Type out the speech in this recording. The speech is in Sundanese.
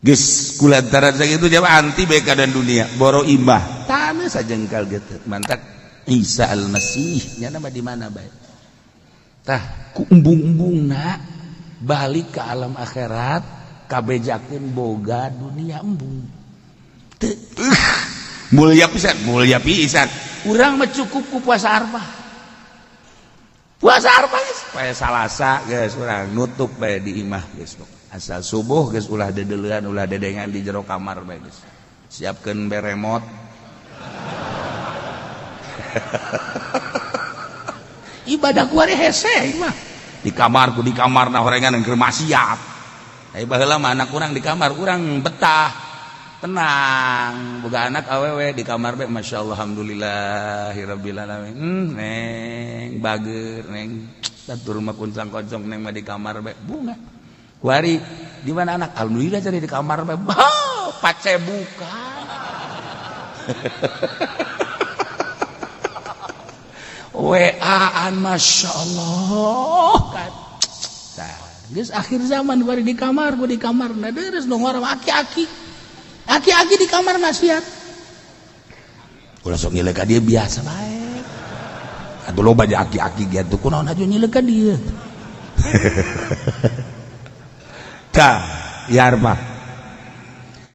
geus kulantaran sakitu jama anti bae keadaan dunia boro imah tanah sajengkal gitu mantak Isa al-Masih nya nama di mana bae tah ku embung-embungna balik ke alam akhirat kabejakeun boga dunia embung teu mulia pisan urang mah cukup ku puasa arfah geus poe Salasa geus urang nutup bae di imah geus asal subuh geus ulah dedeleuan ulah dedengan di jero kamar bae geus siapkeun bae remote ibadah kuari hese mah di kamarna horengan keur maksiat baheula mah anak urang di kamar urang betah tenang boga anak awewe di kamar bae masyaallah alhamdulillahirabbil alamin neng bager neng satur mah kuncang-koncong neng mah di kamar bae bunga kuari di mana anak alhamdulillah cari di kamar bae pace buka WA-an Masya Allah kan geus akhir zaman bari di kamar gua di kamar nah deres dong orang aki-aki di kamar maksiat ulah sok ngileuk ka dieu biasa bae atuh loba aja aki-aki gitu kunaon aja ngileuk ka dieu tah ya arpa